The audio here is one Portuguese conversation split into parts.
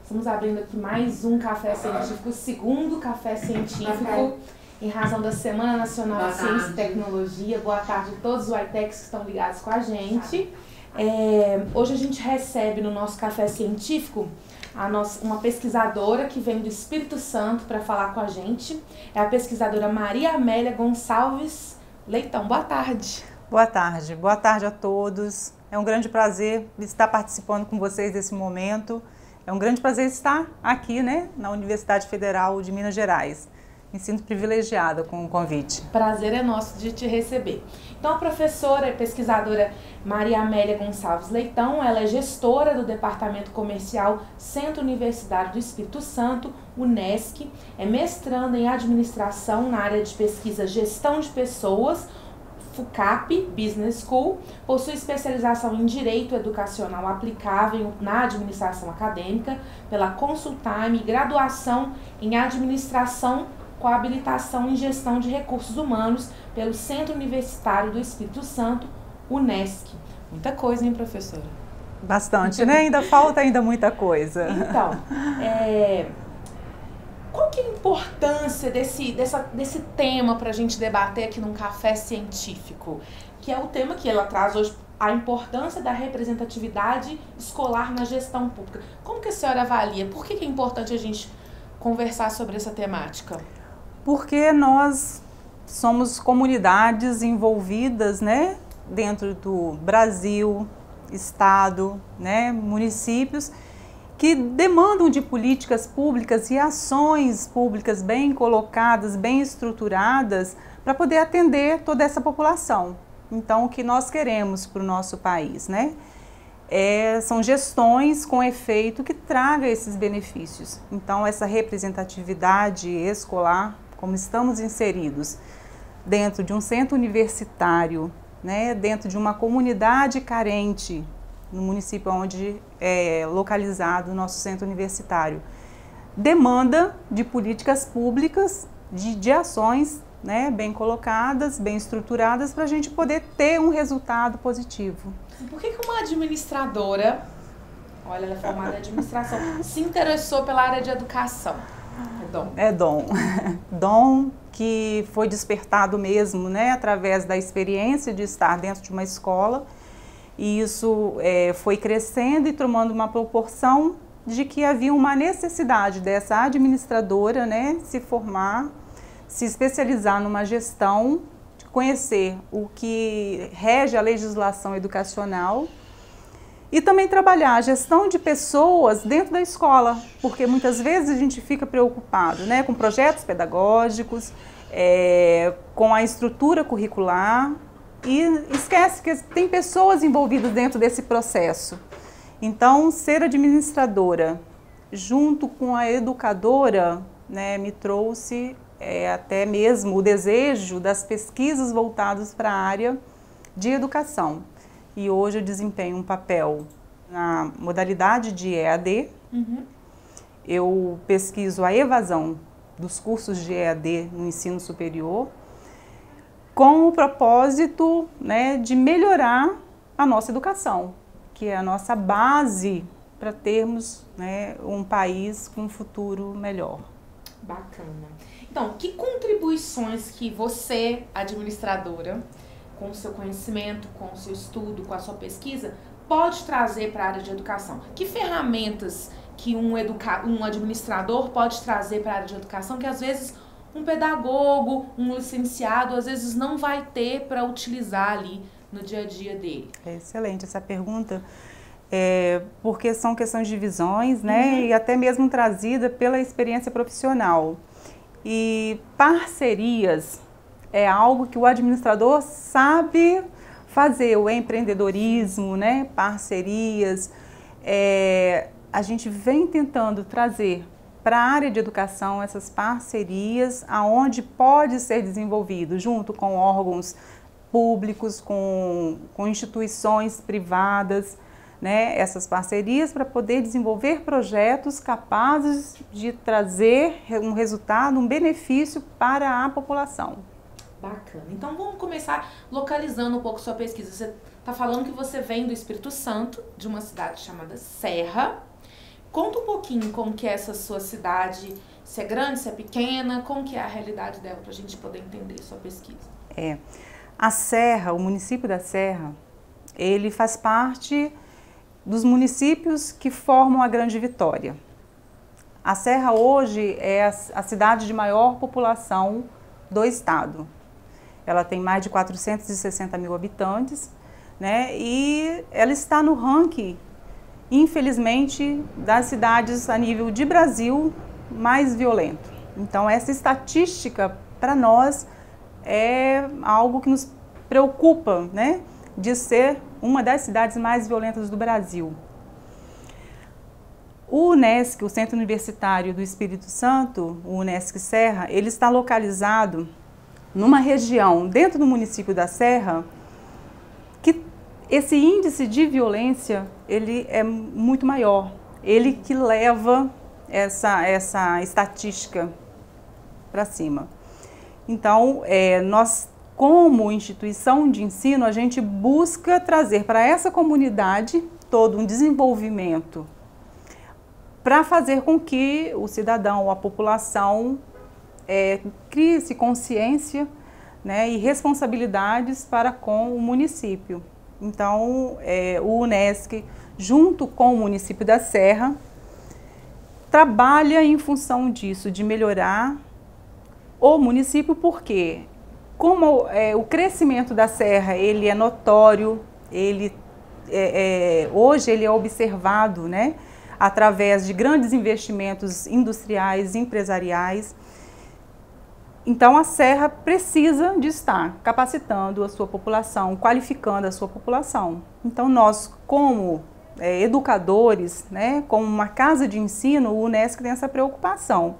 Estamos abrindo aqui mais um Café Científico, o segundo Café Científico, em razão da Semana Nacional de Ciência e Tecnologia. Boa tarde a todos os YTechs que estão ligados com a gente. Hoje a gente recebe no nosso Café Científico uma pesquisadora que vem do Espírito Santo para falar com a gente. É a pesquisadora Maria Amélia Gonçalves Leitão. Boa tarde. Boa tarde a todos. É um grande prazer estar participando com vocês desse momento. É um grande prazer estar aqui, na Universidade Federal de Minas Gerais. Me sinto privilegiada com o convite. Prazer é nosso de te receber. Então, a professora e pesquisadora Maria Amélia Gonçalves Leitão, ela é gestora do Departamento Comercial Centro Universitário do Espírito Santo, UNESCO, é mestranda em Administração na área de pesquisa Gestão de Pessoas, FUCAP Business School, possui especialização em Direito Educacional Aplicável na Administração Acadêmica pela Consultime e graduação em Administração com habilitação em Gestão de Recursos Humanos pelo Centro Universitário do Espírito Santo, UNESCO. Muita coisa, hein, professora? Bastante, né? Falta muita coisa. Então, qual que é a importância desse tema para a gente debater aqui num Café Científico? Que é o tema que ela traz hoje, a importância da representatividade escolar na gestão pública. Como que a senhora avalia? Por que é importante a gente conversar sobre essa temática? Porque nós somos comunidades envolvidas, dentro do Brasil, Estado, municípios, que demandam de políticas públicas e ações públicas bem colocadas, bem estruturadas, para poder atender toda essa população. Então, o que nós queremos para o nosso país, são gestões com efeito que traga esses benefícios. Então, essa representatividade escolar, como estamos inseridos dentro de um centro universitário, dentro de uma comunidade carente, no município onde é localizado o nosso centro universitário, demanda de políticas públicas, de ações bem colocadas, bem estruturadas, para a gente poder ter um resultado positivo. Por que uma administradora, olha, ela é formada em administração, se interessou pela área de educação? É dom. Dom que foi despertado mesmo, através da experiência de estar dentro de uma escola. E isso foi crescendo e tomando uma proporção de que havia uma necessidade dessa administradora, se formar, se especializar numa gestão, conhecer o que rege a legislação educacional e também trabalhar a gestão de pessoas dentro da escola, porque muitas vezes a gente fica preocupado com projetos pedagógicos, com a estrutura curricular, e esquece que tem pessoas envolvidas dentro desse processo. Então, ser administradora junto com a educadora, me trouxe até mesmo o desejo das pesquisas voltadas para a área de educação. E hoje eu desempenho um papel na modalidade de EAD. Eu pesquiso a evasão dos cursos de EAD no ensino superior, com o propósito de melhorar a nossa educação, que é a nossa base para termos um país com um futuro melhor. Bacana. Então, que contribuições que você, administradora, com o seu conhecimento, com o seu estudo, com a sua pesquisa, pode trazer para a área de educação? Que ferramentas que um administrador pode trazer para a área de educação que às vezes um pedagogo, um licenciado, às vezes não vai ter para utilizar ali no dia a dia dele? É excelente essa pergunta, porque são questões de visões, e até mesmo trazida pela experiência profissional. E parcerias é algo que o administrador sabe fazer, o empreendedorismo, parcerias. A gente vem tentando trazer para a área de educação essas parcerias, aonde pode ser desenvolvido junto com órgãos públicos, com instituições privadas, essas parcerias para poder desenvolver projetos capazes de trazer um resultado, um benefício para a população. Bacana. Então vamos começar localizando um pouco sua pesquisa. Você está falando que você vem do Espírito Santo, de uma cidade chamada Serra, Conta um pouquinho como que é essa sua cidade, se é grande, se é pequena, como que é a realidade dela, para a gente poder entender sua pesquisa. A Serra, o município da Serra, ele faz parte dos municípios que formam a Grande Vitória. A Serra hoje é a cidade de maior população do estado. Ela tem mais de 460 mil habitantes, né? E ela está no ranking, infelizmente, das cidades a nível de Brasil mais violento. Então, essa estatística, para nós, é algo que nos preocupa, né? De ser uma das cidades mais violentas do Brasil. O UNESC, o Centro Universitário do Espírito Santo, o UNESC Serra, ele está localizado numa região dentro do município da Serra que esse índice de violência ele é muito maior. Ele que leva essa estatística para cima. Então, nós, como instituição de ensino, a gente busca trazer para essa comunidade todo um desenvolvimento para fazer com que o cidadão, a população, crie-se consciência, né, e responsabilidades para com o município. Então, o UNESC, junto com o município da Serra, trabalha em função disso, de melhorar o município, porque como o crescimento da Serra ele é notório, hoje ele é observado, né, através de grandes investimentos industriais, empresariais. Então, a Serra precisa de estar capacitando a sua população, qualificando a sua população. Então, nós, como educadores, né, como uma casa de ensino, o UNESC tem essa preocupação.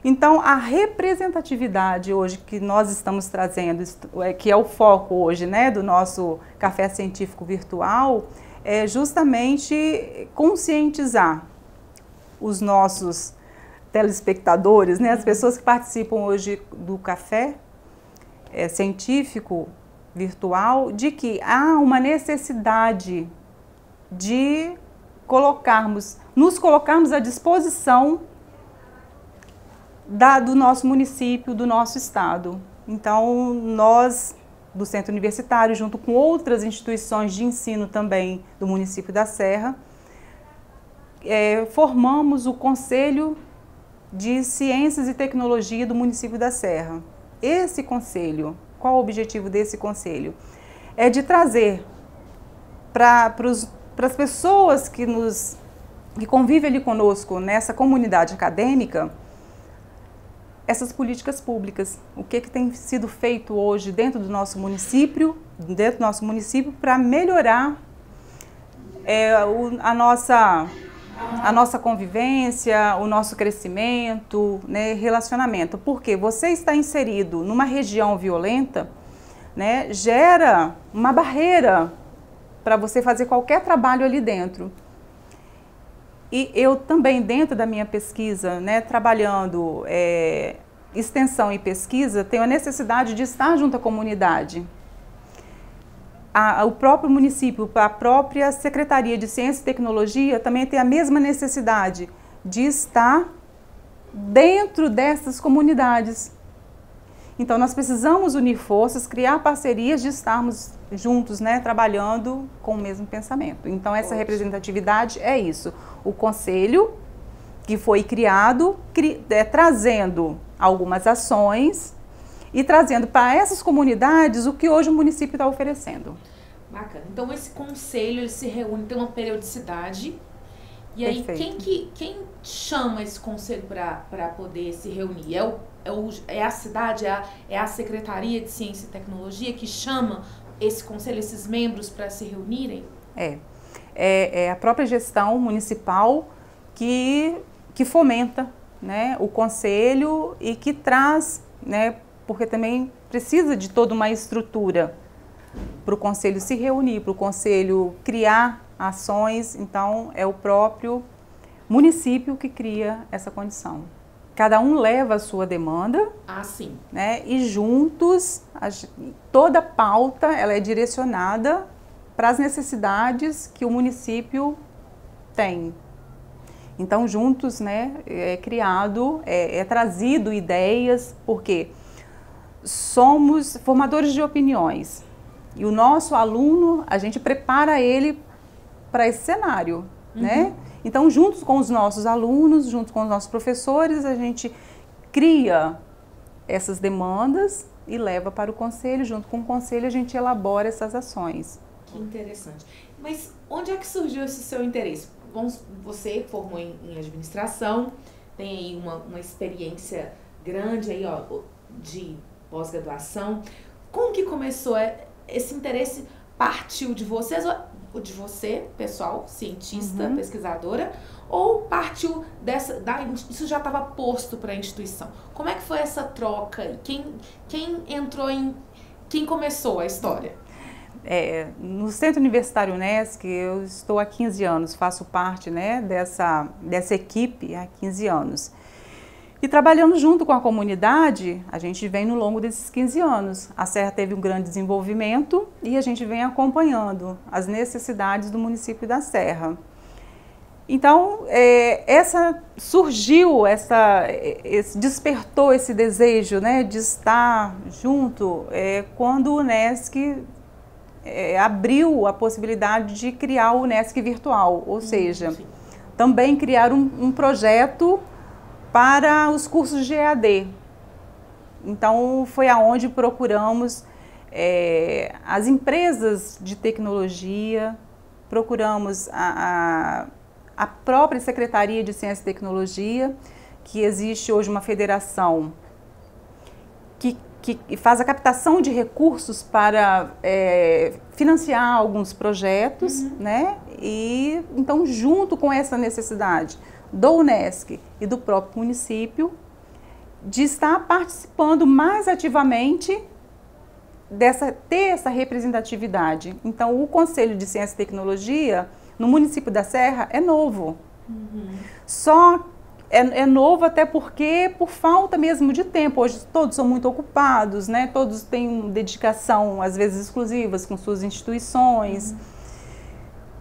Então, a representatividade hoje que nós estamos trazendo, que é o foco hoje, né, do nosso Café Científico Virtual, é justamente conscientizar os nossos telespectadores, né, as pessoas que participam hoje do Café Científico Virtual, de que há uma necessidade de nos colocarmos à disposição do nosso município, do nosso estado. Então, nós, do Centro Universitário, junto com outras instituições de ensino também do município da Serra, formamos o Conselho de Ciências e Tecnologia do município da Serra. Esse conselho, qual o objetivo desse conselho? É de trazer para as pessoas que convivem ali conosco nessa comunidade acadêmica, essas políticas públicas, o que tem sido feito hoje dentro do nosso município para melhorar a nossa convivência, o nosso crescimento, né, relacionamento. Porque você está inserido numa região violenta, né, gera uma barreira para você fazer qualquer trabalho ali dentro. E eu também, dentro da minha pesquisa, né, trabalhando extensão e pesquisa, tenho a necessidade de estar junto à comunidade. O próprio município, a própria Secretaria de Ciência e Tecnologia também tem a mesma necessidade de estar dentro dessas comunidades. Então, nós precisamos unir forças, criar parcerias de estarmos juntos, né, trabalhando com o mesmo pensamento. Então, essa representatividade é isso. O conselho que foi criado, trazendo algumas ações e trazendo para essas comunidades o que hoje o município está oferecendo. Bacana. Então, esse conselho ele se reúne, tem uma periodicidade. E aí, quem chama esse conselho para poder se reunir? É a cidade, é a Secretaria de Ciência e Tecnologia que chama esse conselho, esses membros para se reunirem? É a própria gestão municipal que fomenta, né, o conselho e que traz, né, porque também precisa de toda uma estrutura para o conselho se reunir, para o conselho criar ações. Então, é o próprio município que cria essa condição. Cada um leva a sua demanda, sim, né, e juntos, toda a pauta ela é direcionada para as necessidades que o município tem. Então, juntos, né, é criado, é trazido ideias, porque somos formadores de opiniões. E o nosso aluno, a gente prepara ele para esse cenário, né? Então, juntos com os nossos alunos, junto com os nossos professores, a gente cria essas demandas e leva para o conselho. Junto com o conselho, a gente elabora essas ações. Que interessante. Mas onde é que surgiu esse seu interesse? Você formou em administração, tem aí uma experiência grande aí, ó, de pós-graduação. Como que começou esse interesse? Partiu de vocês, de você, pessoal, cientista, pesquisadora, ou partiu isso já estava posto para a instituição? Como é que foi essa troca? Quem começou a história? No Centro Universitário Unesc, eu estou há 15 anos, faço parte, né, dessa equipe há 15 anos. E trabalhando junto com a comunidade, a gente vem no longo desses 15 anos. A Serra teve um grande desenvolvimento e a gente vem acompanhando as necessidades do município da Serra. Então, despertou esse desejo, né, de estar junto quando o Unesc abriu a possibilidade de criar o Unesc Virtual, ou seja, também criar um projeto para os cursos de EAD. Então, foi aonde procuramos as empresas de tecnologia, procuramos a própria Secretaria de Ciência e Tecnologia, que existe hoje uma federação que faz a captação de recursos para financiar alguns projetos, né? E então, junto com essa necessidade do Unesc e do próprio município, de estar participando mais ativamente ter essa representatividade. Então, o Conselho de Ciência e Tecnologia, no município da Serra, é novo. Só é novo até porque por falta mesmo de tempo. Hoje todos são muito ocupados, né? Todos têm dedicação, às vezes exclusivas, com suas instituições.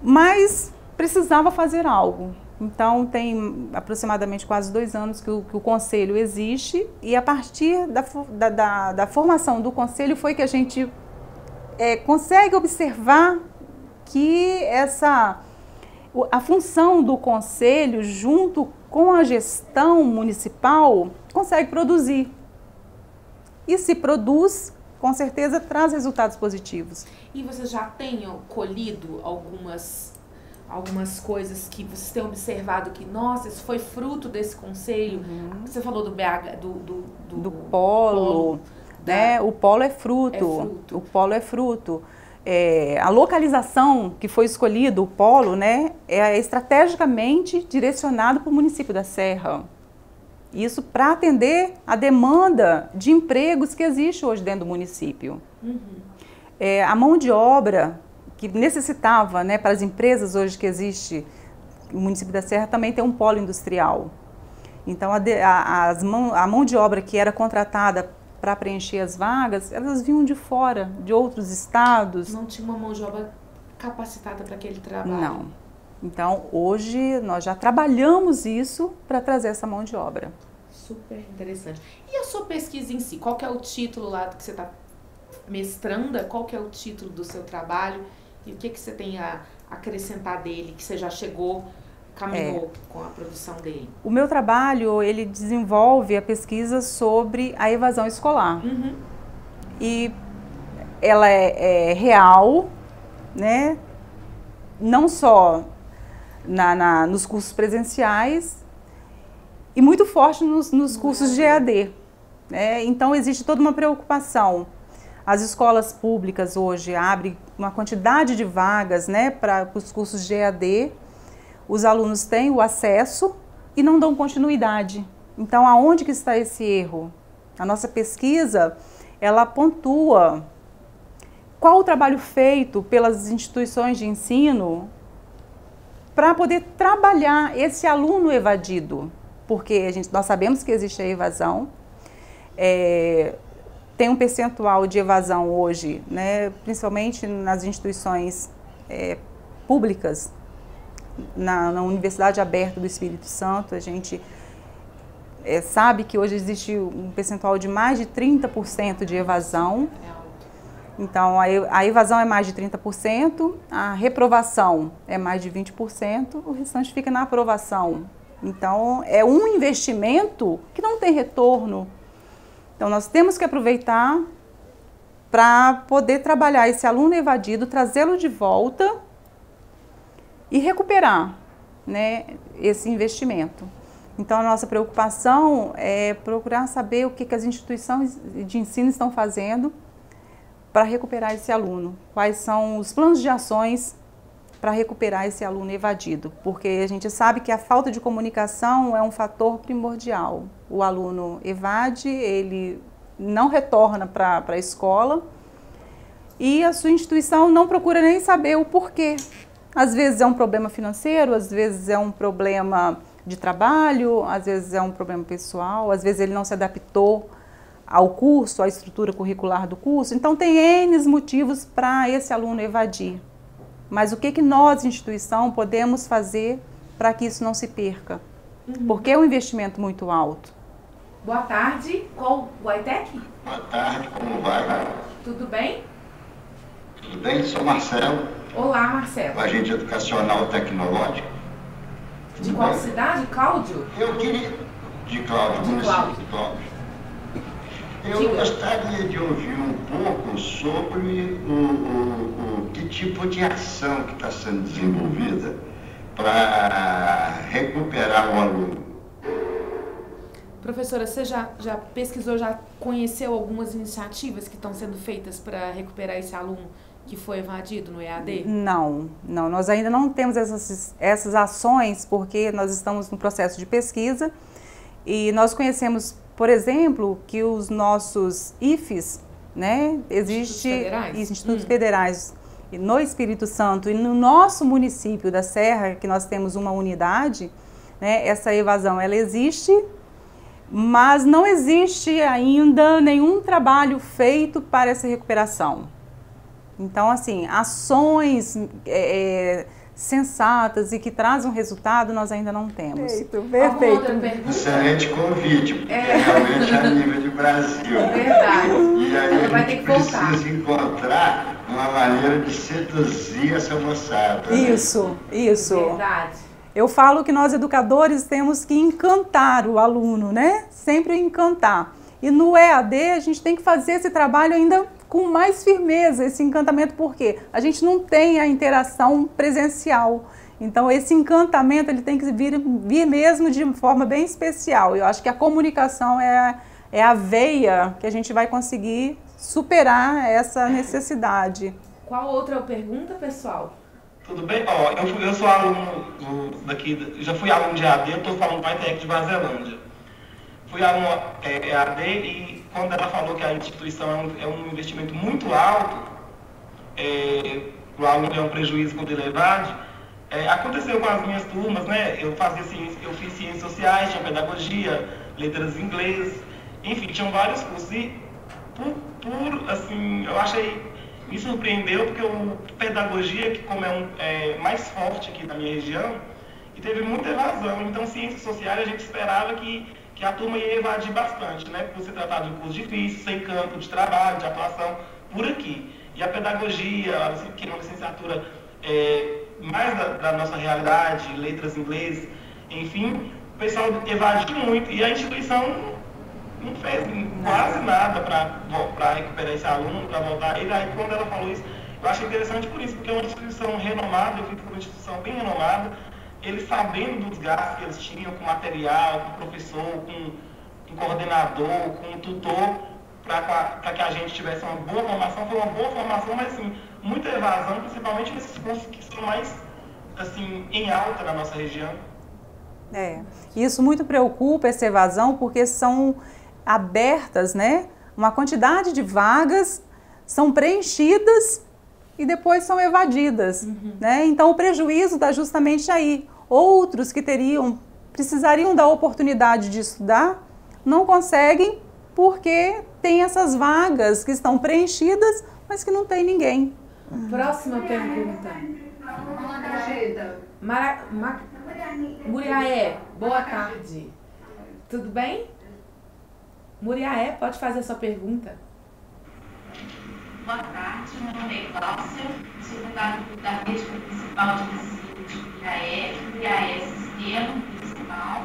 Mas precisava fazer algo. Então, tem aproximadamente quase 2 anos que o Conselho existe, e a partir da formação do Conselho foi que a gente consegue observar que a função do Conselho, junto com a gestão municipal, consegue produzir. E se produz, com certeza traz resultados positivos. E vocês já têm colhido algumas coisas que vocês têm observado que, nossa, isso foi fruto desse conselho? Você falou do BH, do polo, né? O polo é fruto. O polo é fruto. A localização que foi escolhida, o polo, né, é estrategicamente direcionado para o município da Serra. Isso para atender a demanda de empregos que existe hoje dentro do município. A mão de obra que necessitava, né, para as empresas hoje que existe, o município da Serra também tem um polo industrial. Então, a mão de obra que era contratada para preencher as vagas, elas vinham de fora, de outros estados. Não tinha uma mão de obra capacitada para aquele trabalho? Não. Então, hoje, nós já trabalhamos isso para trazer essa mão de obra. Super interessante. E a sua pesquisa em si? Qual que é o título lá que você está mestranda? Qual que é o título do seu trabalho? E o que você tem a acrescentar dele, que você já caminhou com a produção dele? O meu trabalho, ele desenvolve a pesquisa sobre a evasão escolar. E ela é real, né? Não só nos cursos presenciais, e muito forte nos cursos de EAD. Né? Então, existe toda uma preocupação. As escolas públicas hoje abrem uma quantidade de vagas, né, para os cursos de EAD. Os alunos têm o acesso e não dão continuidade. Então, aonde que está esse erro? A nossa pesquisa, ela pontua qual o trabalho feito pelas instituições de ensino para poder trabalhar esse aluno evadido. Porque nós sabemos que existe a evasão, tem um percentual de evasão hoje, né, principalmente nas instituições públicas, na Universidade Aberta do Espírito Santo, a gente sabe que hoje existe um percentual de mais de 30% de evasão. Então, a evasão é mais de 30%, a reprovação é mais de 20%, o restante fica na aprovação. Então, é um investimento que não tem retorno. Então, nós temos que aproveitar para poder trabalhar esse aluno evadido, trazê-lo de volta e recuperar, né, esse investimento. Então, a nossa preocupação é procurar saber o que as instituições de ensino estão fazendo para recuperar esse aluno. Quais são os planos de ações para recuperar esse aluno evadido, porque a gente sabe que a falta de comunicação é um fator primordial. O aluno evade, ele não retorna para a escola e a sua instituição não procura nem saber o porquê. Às vezes é um problema financeiro, às vezes é um problema de trabalho, às vezes é um problema pessoal, às vezes ele não se adaptou ao curso, à estrutura curricular do curso. Então tem N motivos para esse aluno evadir. Mas o que nós, instituição, podemos fazer para que isso não se perca? Porque é um investimento muito alto. Boa tarde, qual o Aitec? Boa tarde, como vai? Tudo bem? Tudo bem? Sou Marcelo. Olá, Marcelo. Agente educacional tecnológico. De qual cidade, Cláudio? Eu queria... De Cláudio, município de Cláudio. Eu gostaria de ouvir um pouco sobre que tipo de ação que está sendo desenvolvida para recuperar o aluno. Professora, você já pesquisou, já conheceu algumas iniciativas que estão sendo feitas para recuperar esse aluno que foi evadido no EAD? Não, nós ainda não temos essas ações porque nós estamos no processo de pesquisa e nós conhecemos, por exemplo, que os nossos IFES, né, Institutos Federais no Espírito Santo e no nosso município da Serra, que nós temos uma unidade, né, essa evasão ela existe, mas não existe ainda nenhum trabalho feito para essa recuperação. Então, assim, ações sensatas e que trazem um resultado nós ainda não temos. Perfeito. Excelente convite, porque realmente é a nível de Brasil. Verdade. E aí vai a gente precisa encontrar uma maneira de seduzir essa moçada. Isso. Verdade. Eu falo que nós educadores temos que encantar o aluno, né? Sempre encantar. E no EAD a gente tem que fazer esse trabalho ainda com mais firmeza, esse encantamento, porque a gente não tem a interação presencial. Então esse encantamento ele tem que vir mesmo de forma bem especial. Eu acho que a comunicação é a veia que a gente vai conseguir superar essa necessidade. Qual outra pergunta, pessoal? Tudo bem? Eu sou aluno daqui, já fui aluno de EAD, eu estou falando do Aitec de Vazilândia. Fui aluno EAD e quando ela falou que a instituição é um investimento muito alto, o aluno é um prejuízo quando ele evade, aconteceu com as minhas turmas, né? Eu fiz ciências sociais, tinha pedagogia, letras em inglês, enfim, tinham vários cursos e assim, eu achei... Me surpreendeu porque pedagogia, que como é mais forte aqui na minha região, e teve muita evasão. Então, ciências sociais, a gente esperava que a turma ia evadir bastante, né? Por se tratar de um curso difícil, sem campo de trabalho, de atuação, por aqui. E a pedagogia, que é uma licenciatura mais da nossa realidade, letras em inglês, enfim, o pessoal evadiu muito. E a instituição não fez quase nada para recuperar esse aluno, para voltar. E aí, quando ela falou isso, eu achei interessante por isso, porque é uma instituição renomada, eu fui para uma instituição bem renomada, eles sabendo dos gastos que eles tinham com material, com professor, com coordenador, com tutor, para que a gente tivesse uma boa formação. Foi uma boa formação, mas assim, muita evasão, principalmente nesses cursos que são mais assim, em alta na nossa região. Isso muito preocupa, essa evasão, porque são abertas, né? Uma quantidade de vagas são preenchidas e depois são evadidas, né? Então o prejuízo está justamente aí. Outros que precisariam da oportunidade de estudar, não conseguem porque tem essas vagas que estão preenchidas, mas que não tem ninguém. Próxima pergunta. Macaxeta. Muriaé, boa tarde. Tudo bem? Muriaé, pode fazer a sua pergunta. Boa tarde, meu nome é Cláudia, sou da rede principal de ensino de Muriaé Sistema Municipal.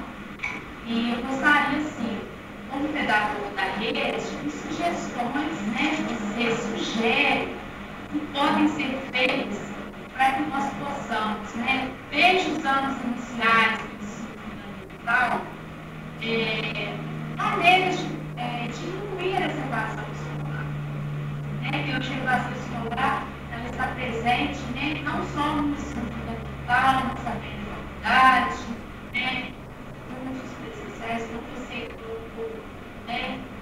E eu gostaria, assim, como pedagogo da rede, de sugestões, né, que você sugere que podem ser feitas para que nós possamos, né, desde os anos iniciais do ensino fundamental, maneiras de diminuir a evasão escolar. Né? Hoje a evasão escolar ela está presente, né, não só no ensino fundamental, mas também na faculdade, né, cursos presenciais, como você colocou, né,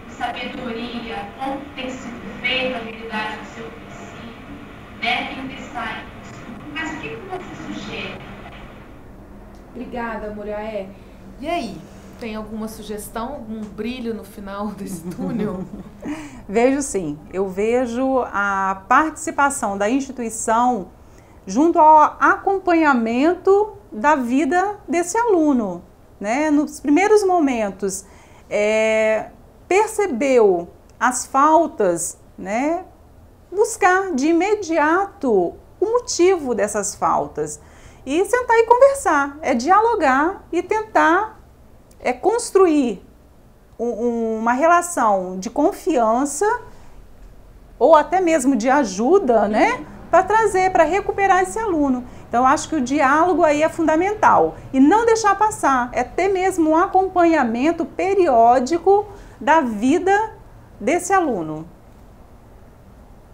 sabedoria, como tem sido feita a habilidade do seu princípio, devem pensar nisso. Mas o que você sugere? Obrigada, Muriaé. E aí, tem alguma sugestão, algum brilho no final desse túnel? Vejo sim. Eu vejo a participação da instituição junto ao acompanhamento da vida desse aluno, né? Nos primeiros momentos, percebeu as faltas, né? Buscar de imediato o motivo dessas faltas e sentar e conversar, dialogar e tentar construir uma relação de confiança ou até mesmo de ajuda, né, para trazer, para recuperar esse aluno. Então, eu acho que o diálogo aí é fundamental e não deixar passar, ter mesmo um acompanhamento periódico da vida desse aluno.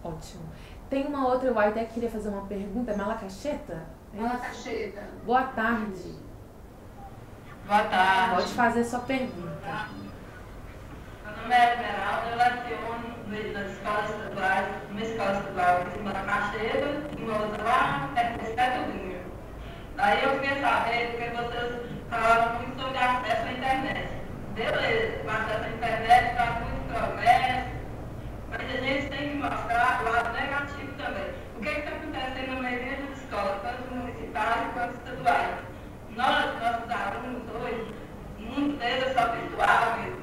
Ótimo. Tem uma outra, eu até queria fazer uma pergunta, Malacaxeta? Macaxeta. Boa tarde. Boa tarde. Pode fazer sua pergunta. Meu nome é Esmeralda, eu leciono nas escolas estaduais, uma escola estadual em Macaxeta e uma outra lá perto da Estaduinha. Daí eu queria saber, porque vocês falaram muito sobre acesso à internet. Beleza, o acesso à internet traz muito progresso, mas a gente tem que mostrar o lado negativo também. O que está acontecendo na maioria das escolas, tanto municipais quanto estaduais? Nossos alunos hoje, muitos deles é só virtual mesmo.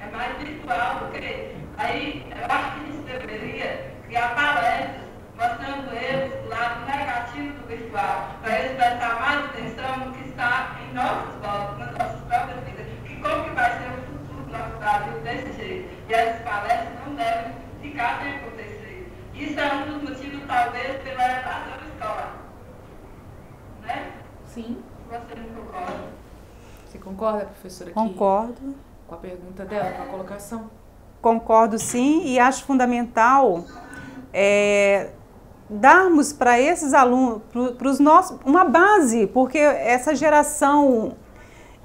É mais virtual do que... Aí, eu acho que a gente deveria criar palestras mostrando eles o lado negativo do virtual, para eles prestar mais atenção no que está em nossas voltas, nas nossas próprias vidas. Que como que vai ser o futuro do nosso Brasil desse jeito? E essas palestras não devem ficar sem acontecer. Isso é um dos motivos, talvez, pela evasão escolar. Né? Sim. Você não concorda? Você concorda, professora? Concordo. Com a pergunta dela, com a colocação? Concordo sim, e acho fundamental darmos para esses alunos, para os nossos, uma base, porque essa geração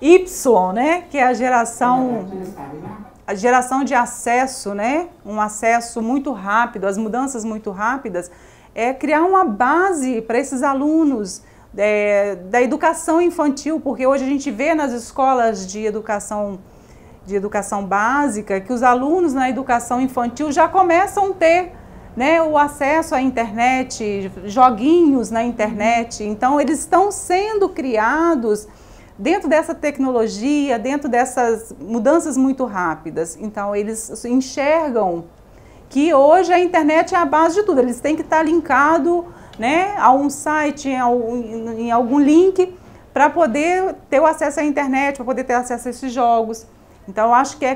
Y, né, que é a geração de acesso, né, um acesso muito rápido, as mudanças muito rápidas, criar uma base para esses alunos da educação infantil, porque hoje a gente vê nas escolas de educação básica que os alunos na educação infantil já começam a ter, né, o acesso à internet, joguinhos na internet. Então, eles estão sendo criados dentro dessa tecnologia, dentro dessas mudanças muito rápidas. Então, eles enxergam que hoje a internet é a base de tudo. Eles têm que estar linkados, né, a um site, em algum link, para poder ter o acesso à internet, para poder ter acesso a esses jogos. Então, eu acho que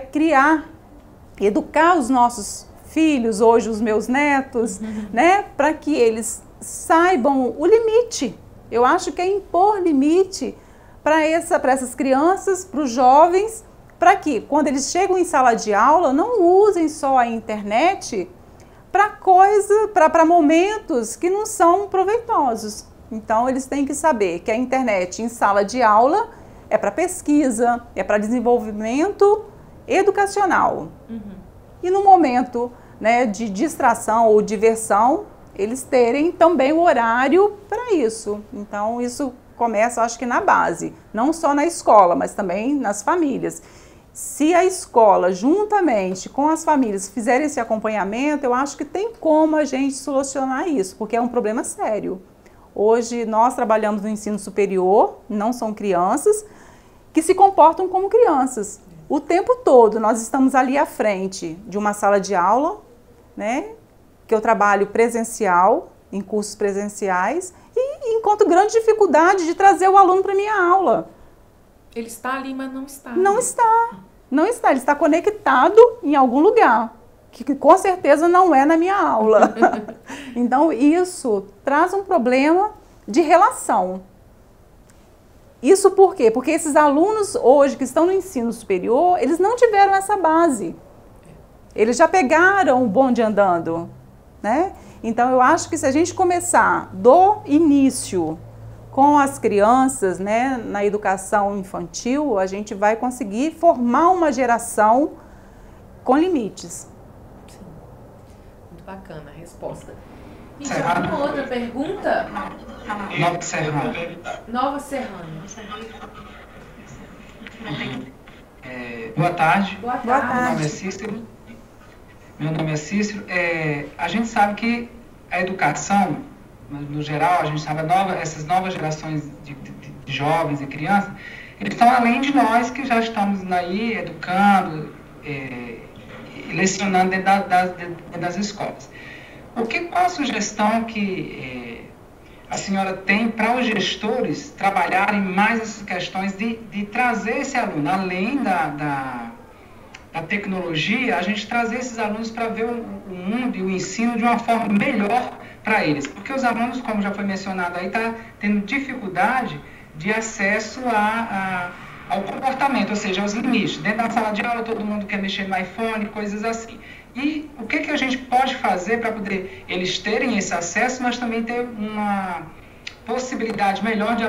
educar os nossos filhos, hoje os meus netos, né, para que eles saibam o limite. Eu acho que é impor limite para essas crianças, para os jovens, para que quando eles chegam em sala de aula não usem só a internet para momentos que não são proveitosos. Então, eles têm que saber que a internet em sala de aula é para pesquisa, é para desenvolvimento educacional. E no momento, né, de distração ou diversão, eles terem também o horário para isso. Então, isso começa, acho que na base, não só na escola, mas também nas famílias. Se a escola, juntamente com as famílias, fizerem esse acompanhamento, eu acho que tem como a gente solucionar isso, porque é um problema sério. Hoje nós trabalhamos no ensino superior, não são crianças, que se comportam como crianças. O tempo todo nós estamos ali à frente de uma sala de aula, né, que eu trabalho presencial, em cursos presenciais, e encontro grande dificuldade de trazer o aluno para a minha aula. Ele está ali, mas não está. Não está. Não está. Ele está conectado em algum lugar, que com certeza não é na minha aula. Então, isso traz um problema de relação. Isso por quê? Porque esses alunos hoje que estão no ensino superior, eles não tiveram essa base. Eles já pegaram o bonde andando, né? Então, eu acho que se a gente começar do início com as crianças, né, na educação infantil, a gente vai conseguir formar uma geração com limites. Sim. Muito bacana a resposta. E alguma outra pergunta? Nova Serrana. Nova Serrana. Boa tarde. Boa Boa tarde. Meu nome é Cícero. Meu nome é Cícero. A gente sabe que a educação, no geral, a gente sabe essas novas gerações de jovens e crianças, eles estão além de nós que já estamos aí educando, lecionando dentro das escolas. Qual a sugestão que a senhora tem para os gestores trabalharem mais essas questões de trazer esse aluno, além da tecnologia, a gente trazer esses alunos para ver o mundo e o ensino de uma forma melhor para eles? Porque os alunos, como já foi mencionado aí, estão tendo dificuldade de acesso ao comportamento, ou seja, aos limites. Dentro da sala de aula, todo mundo quer mexer no iPhone, coisas assim. E o que a gente pode fazer para poder eles terem esse acesso, mas também ter uma possibilidade melhor de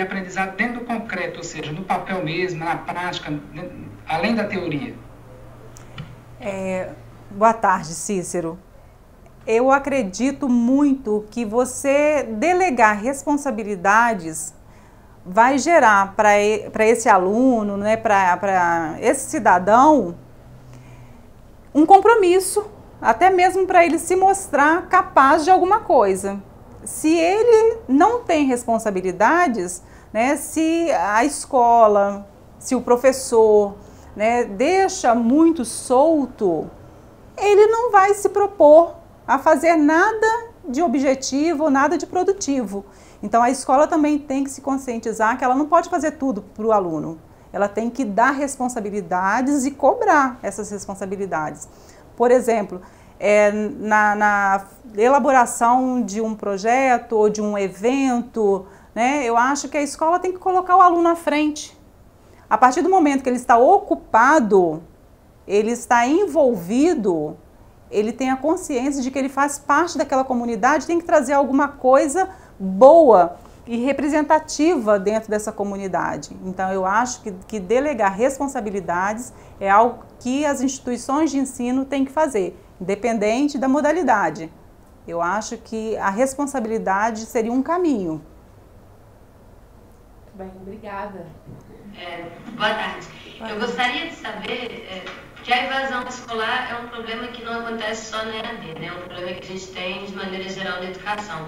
aprendizado dentro do concreto, ou seja, no papel mesmo, na prática, além da teoria? Boa tarde, Cícero. Eu acredito muito que você delegar responsabilidades vai gerar para esse aluno, né, para esse cidadão, um compromisso, até mesmo para ele se mostrar capaz de alguma coisa. Se ele não tem responsabilidades, né, se a escola, se o professor, né, deixa muito solto, ele não vai se propor a fazer nada de objetivo, nada de produtivo. Então, a escola também tem que se conscientizar que ela não pode fazer tudo para o aluno. Ela tem que dar responsabilidades e cobrar essas responsabilidades. Por exemplo, na elaboração de um projeto ou de um evento, né, eu acho que a escola tem que colocar o aluno à frente. A partir do momento que ele está ocupado, ele está envolvido, ele tem a consciência de que ele faz parte daquela comunidade, tem que trazer alguma coisa boa e representativa dentro dessa comunidade. Então, eu acho que delegar responsabilidades é algo que as instituições de ensino têm que fazer, independente da modalidade. Eu acho que a responsabilidade seria um caminho. Muito bem, obrigada. Boa tarde. Eu gostaria de saber que a evasão escolar é um problema que não acontece só na EAD, né? É um problema que a gente tem de maneira geral na educação.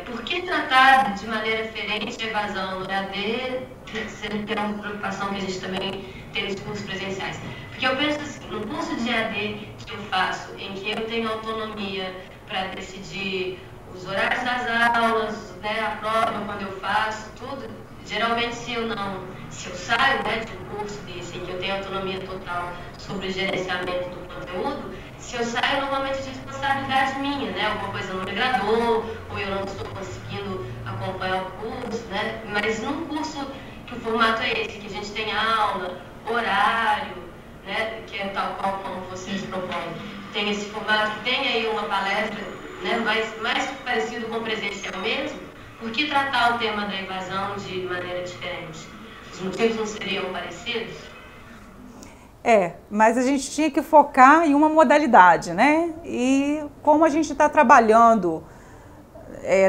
Por que tratar de maneira diferente a evasão no EAD, sendo que é uma preocupação que a gente também tem nos cursos presenciais? Porque eu penso assim, no curso de EAD que eu faço, em que eu tenho autonomia para decidir os horários das aulas, né, a prova, quando eu faço, tudo, geralmente se eu saio, né, de um curso desse, em que eu tenho autonomia total sobre o gerenciamento do conteúdo, se eu saio, normalmente de responsabilidade minha, né, alguma coisa não me agradou, ou eu não estou conseguindo acompanhar o curso, né, mas num curso que o formato é esse, que a gente tem aula, horário, né, que é tal qual como vocês propõem, tem esse formato, tem aí uma palestra, né, mais parecido com presencial mesmo, por que tratar o tema da evasão de maneira diferente? Os motivos não seriam parecidos? Mas a gente tinha que focar em uma modalidade, né? E como a gente está trabalhando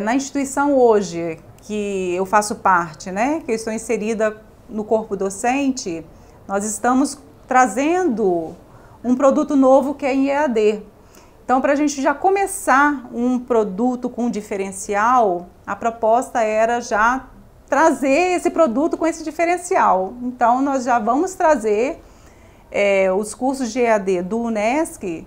na instituição hoje, que eu faço parte, né? Que eu estou inserida no corpo docente, nós estamos trazendo um produto novo que é em EAD. Então, para a gente já começar um produto com diferencial, a proposta era já trazer esse produto com esse diferencial. Então, nós já vamos trazer os cursos de EAD do UNESC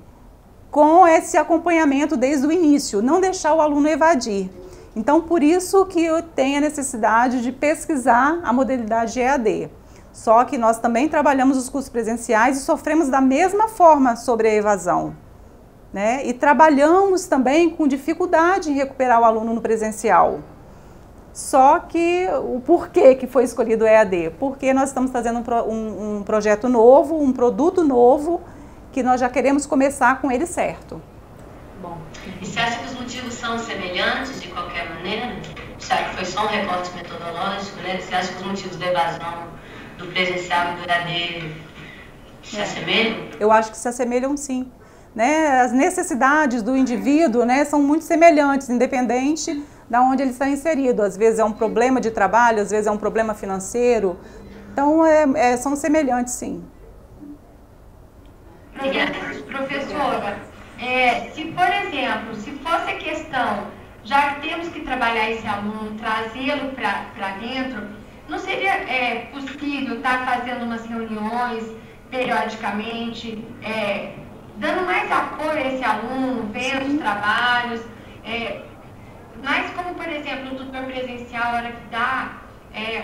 com esse acompanhamento desde o início, não deixar o aluno evadir. Então, por isso que eu tenho a necessidade de pesquisar a modalidade EAD. Só que nós também trabalhamos os cursos presenciais e sofremos da mesma forma sobre a evasão, né? E trabalhamos também com dificuldade em recuperar o aluno no presencial. Só que o porquê que foi escolhido o EAD? Porque nós estamos fazendo um projeto novo, um produto novo, que nós já queremos começar com ele certo. Bom, e você acha que os motivos são semelhantes de qualquer maneira? Você acha que foi só um recorte metodológico, né? Você acha que os motivos da evasão do presencial e do EAD se assemelham? Eu acho que se assemelham, sim. Né? As necessidades do indivíduo, né, são muito semelhantes, independente de onde ele está inserido. Às vezes é um problema de trabalho, às vezes é um problema financeiro. Então, são semelhantes, sim. Professora, se, por exemplo, se fosse a questão, já que temos que trabalhar esse aluno, trazê-lo para dentro, não seria possível estar fazendo umas reuniões periodicamente, dando mais apoio a esse aluno, vendo os trabalhos, mas como, por exemplo, o tutor presencial, a hora que dá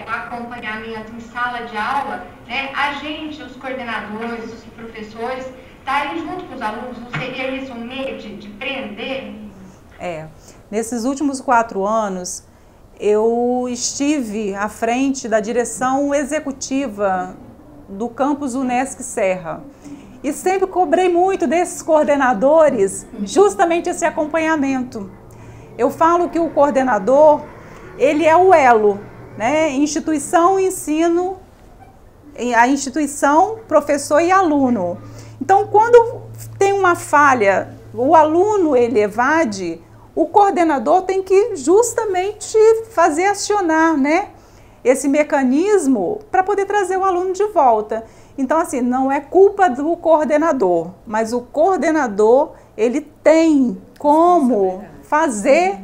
o acompanhamento em sala de aula, né, a gente, os coordenadores, os professores, estarem junto com os alunos, não seria isso um meio de prender? Nesses últimos 4 anos, eu estive à frente da direção executiva do campus UNESC Serra. E sempre cobrei muito desses coordenadores justamente esse acompanhamento. Eu falo que o coordenador, ele é o elo, né? Instituição, ensino, a instituição, professor e aluno. Então, quando tem uma falha, o aluno ele evade, o coordenador tem que justamente fazer acionar, né, esse mecanismo para poder trazer o aluno de volta. Então, assim, não é culpa do coordenador, mas o coordenador, ele tem como fazer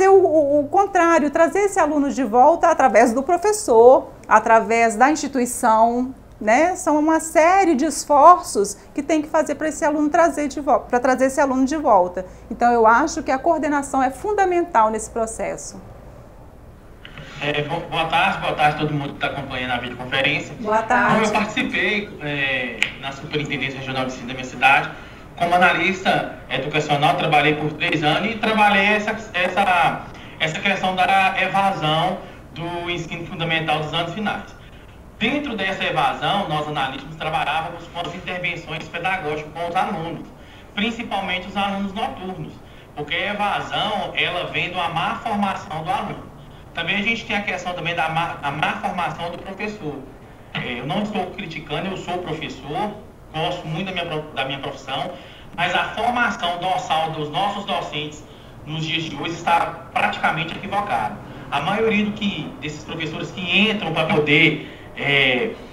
o contrário, trazer esse aluno de volta através do professor, através da instituição, né? São uma série de esforços que tem que fazer para esse aluno trazer esse aluno de volta. Então, eu acho que a coordenação é fundamental nesse processo. Boa tarde a todo mundo que está acompanhando a videoconferência. Boa tarde. Eu participei na Superintendência Regional de Ensino da minha cidade como analista educacional, trabalhei por 3 anos e trabalhei essa questão da evasão do ensino fundamental dos anos finais. Dentro dessa evasão, nós analistas trabalhávamos com as intervenções pedagógicas com os alunos, principalmente os alunos noturnos, porque a evasão, ela vem de uma má formação do aluno. Também a gente tem a questão também da má formação do professor. Eu não estou criticando, eu sou professor, gosto muito da minha profissão, mas a formação dorsal dos nossos docentes nos dias de hoje está praticamente equivocada. A maioria desses professores que entram para poder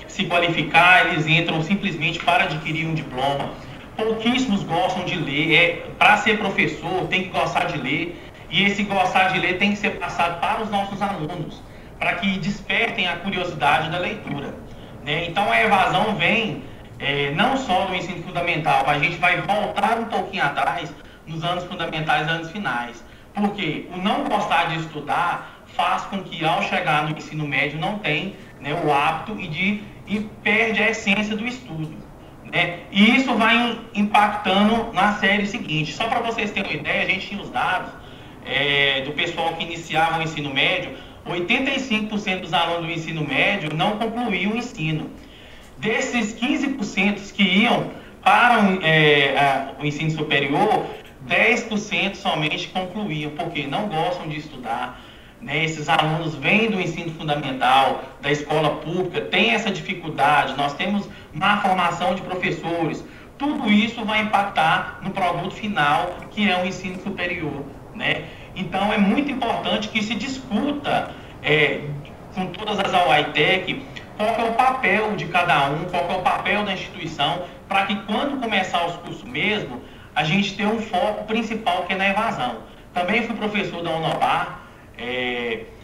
se qualificar, eles entram simplesmente para adquirir um diploma. Pouquíssimos gostam de ler. Para ser professor, tem que gostar de ler. E esse gostar de ler tem que ser passado para os nossos alunos, para que despertem a curiosidade da leitura, né? Então a evasão vem não só do ensino fundamental, a gente vai voltar um pouquinho atrás nos anos fundamentais e anos finais. Porque o não gostar de estudar faz com que ao chegar no ensino médio não tem, né, o hábito e perde a essência do estudo, né? E isso vai impactando na série seguinte. Só para vocês terem uma ideia, a gente tinha os dados do pessoal que iniciava o ensino médio, 85% dos alunos do ensino médio não concluíam o ensino. Desses 15% que iam para o ensino superior, 10% somente concluíam, porque não gostam de estudar, né? Esses alunos vêm do ensino fundamental, da escola pública, têm essa dificuldade, nós temos má formação de professores. Tudo isso vai impactar no produto final, que é o ensino superior, né? Então é muito importante que se discuta com todas as UAITEC qual é o papel de cada um, qual é o papel da instituição para que quando começar os cursos mesmo, a gente tenha um foco principal que é na evasão. Também fui professor da Unopar,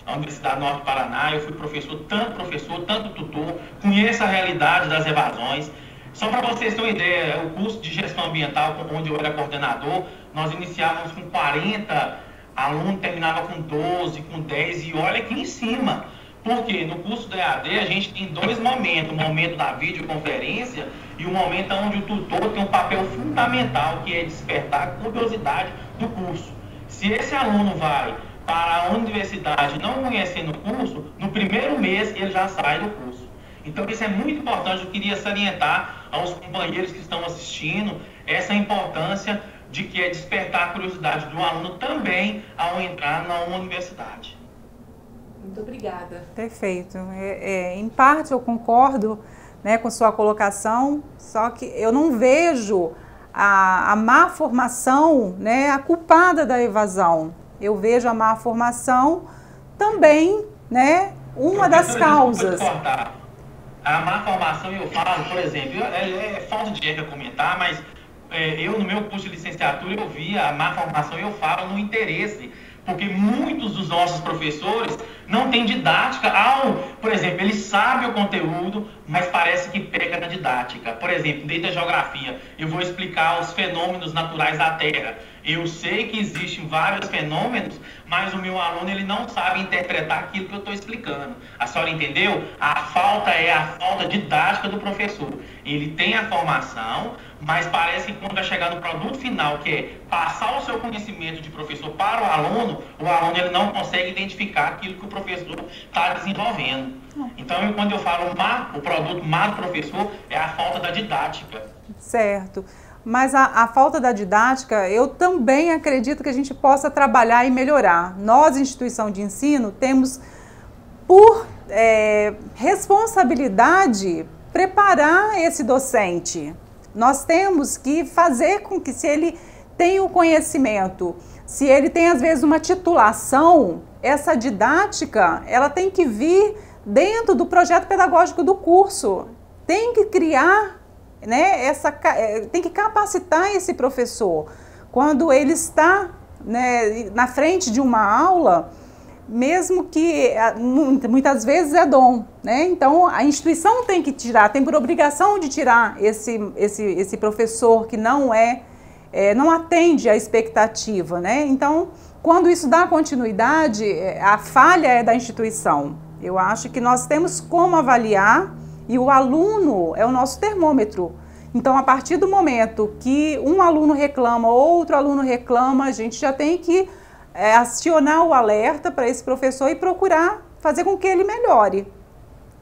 a Universidade Norte do Paraná, eu fui professor, tanto tutor, conheço a realidade das evasões. Só para vocês terem uma ideia, o curso de gestão ambiental, onde eu era coordenador, nós iniciávamos com 40 alunos, terminava com 12, com 10, e olha aqui em cima. Porque no curso da EAD a gente tem dois momentos, o momento da videoconferência e o momento onde o tutor tem um papel fundamental, que é despertar a curiosidade do curso. Se esse aluno vai para a universidade não conhecendo o curso, no primeiro mês ele já sai do curso. Então isso é muito importante, eu queria salientar aos companheiros que estão assistindo essa importância de que é despertar a curiosidade do aluno também ao entrar na universidade. Muito obrigada. Perfeito. Em parte eu concordo, né, com sua colocação, só que eu não vejo a má formação, né, a culpada da evasão. Eu vejo a má formação também, né, uma das causas. A má formação, eu falo, por exemplo, é falta de ética comentar, mas eu no meu curso de licenciatura eu vi a má formação, eu falo no interesse, porque muitos dos nossos professores não têm didática por exemplo, eles sabem o conteúdo, mas parece que peca na didática. Por exemplo, dentro da geografia, eu vou explicar os fenômenos naturais da Terra. Eu sei que existem vários fenômenos, mas o meu aluno ele não sabe interpretar aquilo que eu estou explicando. A senhora entendeu? A falta é a falta didática do professor. Ele tem a formação, mas parece que quando vai chegar no produto final, que é passar o seu conhecimento de professor para o aluno ele não consegue identificar aquilo que o professor está desenvolvendo. Então, quando eu falo o produto má do professor, é a falta da didática. Certo. Mas a falta da didática, eu também acredito que a gente possa trabalhar e melhorar. Nós, instituição de ensino, temos por responsabilidade preparar esse docente. Nós temos que fazer com que, se ele tem o conhecimento, se ele tem às vezes uma titulação, essa didática, ela tem que vir dentro do projeto pedagógico do curso. Tem que criar, né, tem que capacitar esse professor. Quando ele está, né, na frente de uma aula, mesmo que muitas vezes é dom, né? Então a instituição tem por obrigação de tirar esse professor que não atende à expectativa, né? Então, quando isso dá continuidade, a falha é da instituição. Eu acho que nós temos como avaliar, e o aluno é o nosso termômetro. Então, a partir do momento que um aluno reclama, outro aluno reclama, a gente já tem que acionar o alerta para esse professor e procurar fazer com que ele melhore,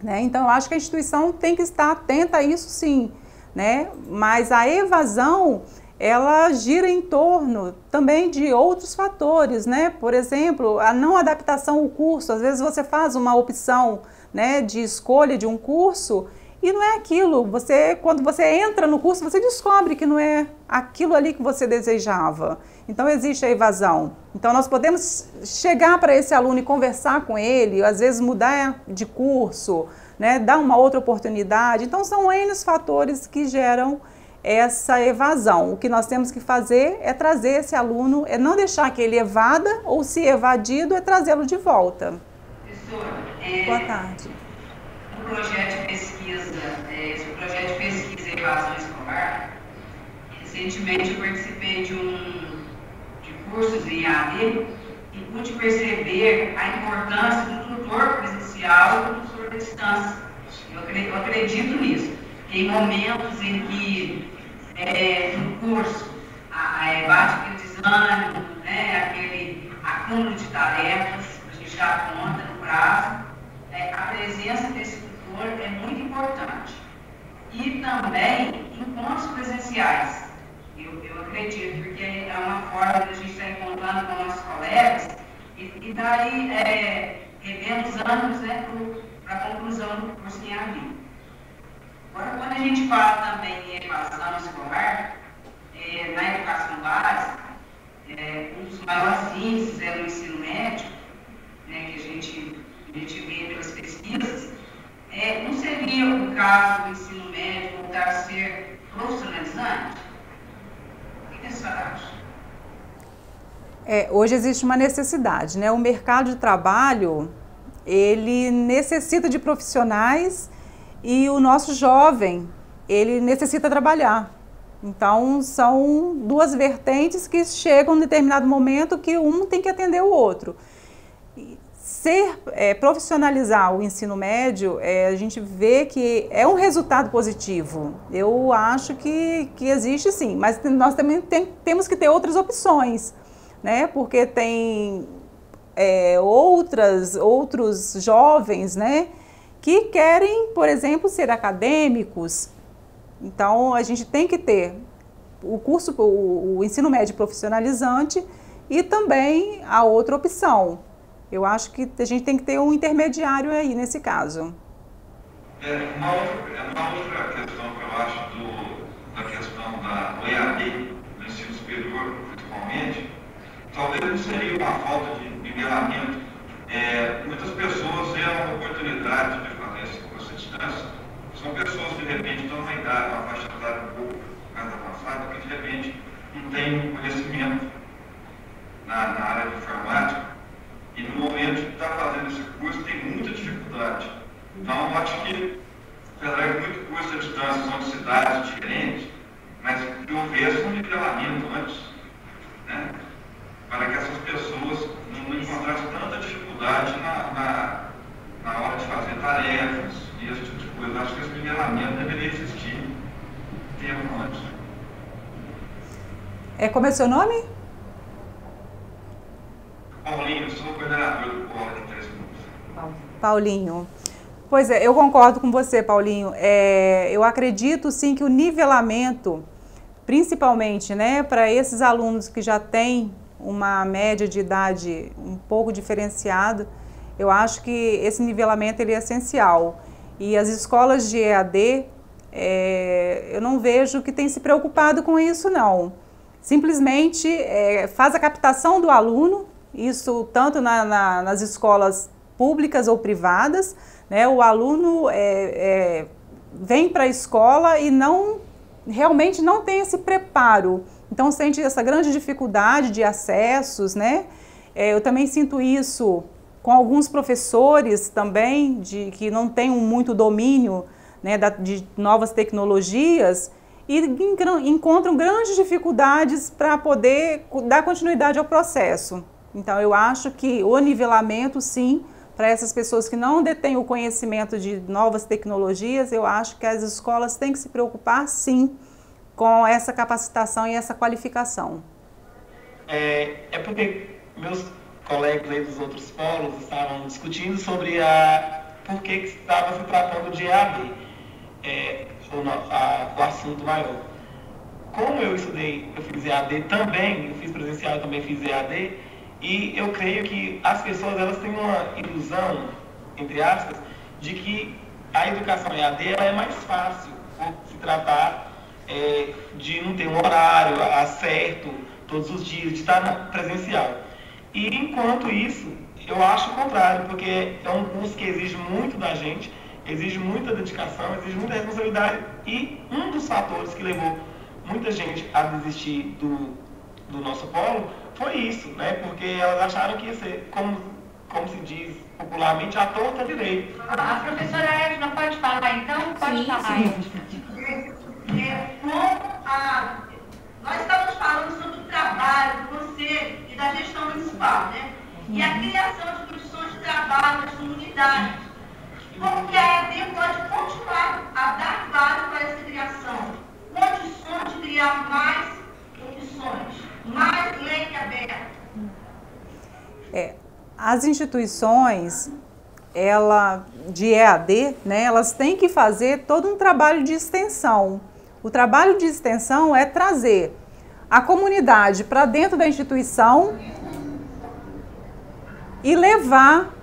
né? Então, eu acho que a instituição tem que estar atenta a isso, sim, né? Mas a evasão, ela gira em torno também de outros fatores, né? Por exemplo, a não adaptação ao curso. Às vezes você faz uma opção, né, de escolha de um curso e não é aquilo. Quando você entra no curso, você descobre que não é aquilo ali que você desejava. Então, existe a evasão. Então, nós podemos chegar para esse aluno e conversar com ele, às vezes mudar de curso, né, dar uma outra oportunidade. Então, são N fatores que geram essa evasão. O que nós temos que fazer é trazer esse aluno, é não deixar que ele evada, ou se evadido, é trazê-lo de volta. Professora, boa tarde. O projeto de pesquisa, e evasão escolar, recentemente eu participei de cursos em EAD e pude perceber a importância do tutor presencial e do tutor à distância. Eu acredito nisso. Tem momentos em que no curso bate aquele desânimo, né, aquele acúmulo de tarefas, a gente dá conta no prazo. A presença desse tutor é muito importante. E também encontros presenciais. Eu acredito, porque é uma forma de a gente estar encontrando com nossos colegas e daí revendo os ânimos, né, para a conclusão do curso em AD. Agora, quando a gente fala também em evasão escolar, na educação básica, um dos maiores índices é no ensino médio, né, que a gente vê pelas pesquisas, não seria o caso do ensino médio voltar a ser profissionalizante? O que você acha? Hoje existe uma necessidade, né? O mercado de trabalho, ele necessita de profissionais e o nosso jovem, ele necessita trabalhar. Então, são duas vertentes que chegam em determinado momento que um tem que atender o outro. Profissionalizar o ensino médio, a gente vê que é um resultado positivo. Eu acho que existe sim, mas nós também temos que ter outras opções, né? Porque tem outros jovens, né, que querem, por exemplo, ser acadêmicos. Então, a gente tem que ter o ensino médio profissionalizante e também a outra opção. Eu acho que a gente tem que ter um intermediário aí nesse caso. Uma outra questão que eu acho da questão do EAD, do ensino superior, principalmente, talvez não seria uma falta de nivelamento. Muitas pessoas têm a oportunidade de fazer esse curso à distância. São pessoas que, de repente, estão numa idade, uma faixa de idade um pouco mais avançada, que, de repente, não têm conhecimento na área de informática. E no momento de estar fazendo esse curso, tem muita dificuldade. Então, eu acho que, apesar de muito curso à distância, são de cidades diferentes, mas que houvesse um nivelamento antes, né? Para que essas pessoas não encontrassem tanta dificuldade na hora de fazer tarefas e esse tipo de coisa. Eu acho que esse nivelamento deveria existir tempo antes. Como é o seu nome? Paulinho, sou coordenador do Polo de 3 Minutos. Paulinho. Pois eu concordo com você, Paulinho. Eu acredito sim que o nivelamento, principalmente, né, para esses alunos que já têm uma média de idade um pouco diferenciada, eu acho que esse nivelamento ele é essencial. E as escolas de EAD, eu não vejo que tem se preocupado com isso, não. Simplesmente faz a captação do aluno, isso tanto nas escolas públicas ou privadas, né? O aluno vem para a escola e realmente não tem esse preparo. Então, sente essa grande dificuldade de acessos, né? Eu também sinto isso com alguns professores também, que não têm muito domínio, né, de novas tecnologias e encontram grandes dificuldades para poder dar continuidade ao processo. Então, eu acho que o nivelamento, sim, para essas pessoas que não detêm o conhecimento de novas tecnologias, eu acho que as escolas têm que se preocupar, sim, com essa capacitação e essa qualificação. Porque meus colegas aí dos outros polos estavam discutindo sobre por que estava se tratando de EAD, o assunto maior. Como eu estudei, eu fiz EAD também, eu fiz presencial e também fiz EAD, e eu creio que as pessoas elas têm uma ilusão, entre aspas, de que a educação EAD ela é mais fácil por se tratar de não ter um horário certo todos os dias, de estar presencial. E enquanto isso, eu acho o contrário, porque é um curso que exige muito da gente, exige muita dedicação, exige muita responsabilidade, e um dos fatores que levou muita gente a desistir do nosso polo foi isso, né? Porque elas acharam que ia ser, como se diz popularmente, a torta direito. A professora Edna pode falar então? Pode falar, Nós estamos falando sobre o trabalho do conselho e da gestão municipal, né? E a criação de condições de trabalho nas comunidades. Como que a EAD pode continuar a dar base para essa criação? Condições de criar mais opções, mais leque aberto. As instituições, de EAD, né, elas têm que fazer todo um trabalho de extensão. O trabalho de extensão é trazer a comunidade para dentro da instituição e levar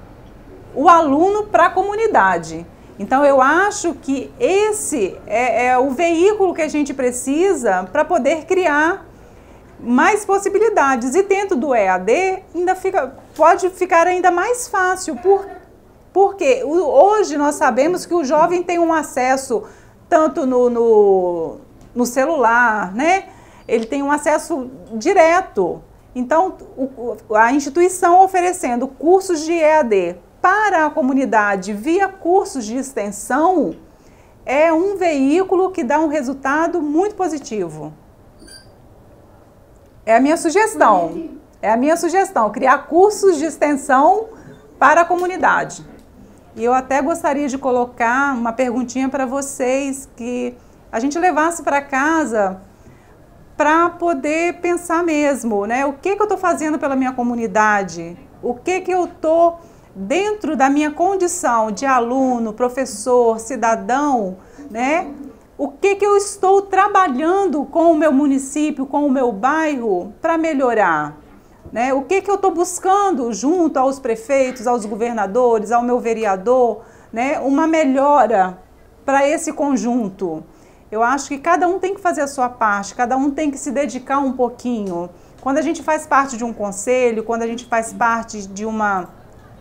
o aluno para a comunidade. Então, eu acho que esse é o veículo que a gente precisa para poder criar mais possibilidades. E dentro do EAD, pode ficar ainda mais fácil, porque hoje nós sabemos que o jovem tem um acesso tanto no celular, né? Ele tem um acesso direto. Então, a instituição oferecendo cursos de EAD para a comunidade via cursos de extensão é um veículo que dá um resultado muito positivo. É a minha sugestão. É a minha sugestão, criar cursos de extensão para a comunidade. E eu até gostaria de colocar uma perguntinha para vocês, que a gente levasse para casa para poder pensar mesmo, né? O que eu estou fazendo pela minha comunidade? O que eu estou, dentro da minha condição de aluno, professor, cidadão, né? O que eu estou trabalhando com o meu município, com o meu bairro para melhorar? Né? O que eu estou buscando junto aos prefeitos, aos governadores, ao meu vereador, né? Uma melhora para esse conjunto. Eu acho que cada um tem que fazer a sua parte, cada um tem que se dedicar um pouquinho. Quando a gente faz parte de um conselho, quando a gente faz parte de uma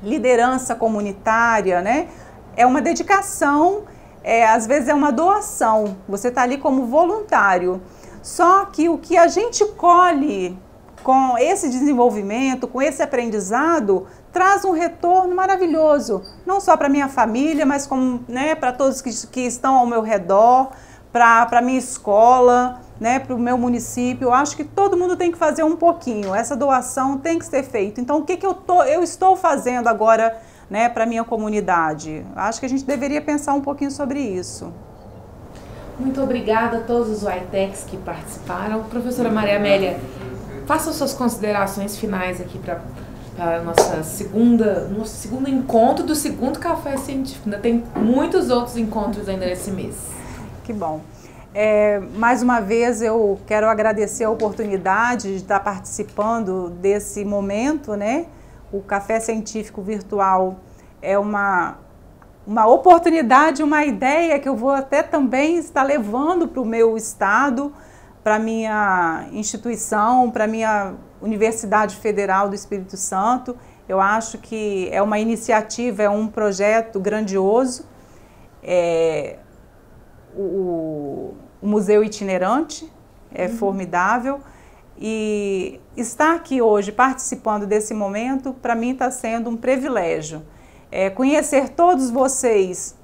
liderança comunitária, né? É uma dedicação, às vezes é uma doação, você está ali como voluntário. Só que o que a gente colhe com esse desenvolvimento, com esse aprendizado, traz um retorno maravilhoso, não só para minha família, mas como, né, para todos que estão ao meu redor, para a minha escola, né, para o meu município. Eu acho que todo mundo tem que fazer um pouquinho, essa doação tem que ser feita. Então, o que eu estou fazendo agora, né, para a minha comunidade? Acho que a gente deveria pensar um pouquinho sobre isso. Muito obrigada a todos os YTechs que participaram. Professora Maria Amélia, faça suas considerações finais aqui para nosso segundo encontro do segundo Café Científico. Ainda tem muitos outros encontros ainda nesse mês. Que bom. Mais uma vez eu quero agradecer a oportunidade de estar participando desse momento, né? O Café Científico Virtual é uma oportunidade, uma ideia que eu vou até também estar levando para o meu estado, para a minha instituição, para a minha Universidade Federal do Espírito Santo. Eu acho que é uma iniciativa, é um projeto grandioso. O Museu Itinerante é formidável, e estar aqui hoje participando desse momento, para mim está sendo um privilégio. Conhecer todos vocês,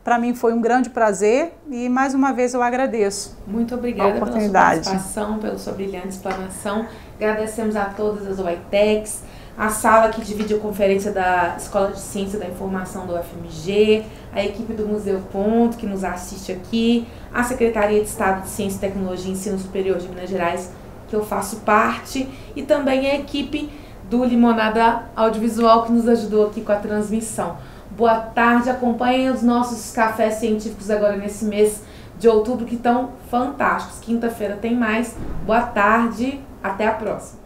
para mim foi um grande prazer, e mais uma vez eu agradeço. Muito obrigada pela sua participação, pela sua brilhante explanação. Agradecemos a todas as YTechs, a sala que divide a conferência da Escola de Ciência da Informação do UFMG, a equipe do Museu Ponto, que nos assiste aqui, a Secretaria de Estado de Ciência, Tecnologia e Ensino Superior de Minas Gerais, que eu faço parte, e também a equipe do Limonada Audiovisual, que nos ajudou aqui com a transmissão. Boa tarde, acompanhem os nossos cafés científicos agora nesse mês de outubro, que estão fantásticos. Quinta-feira tem mais. Boa tarde, até a próxima.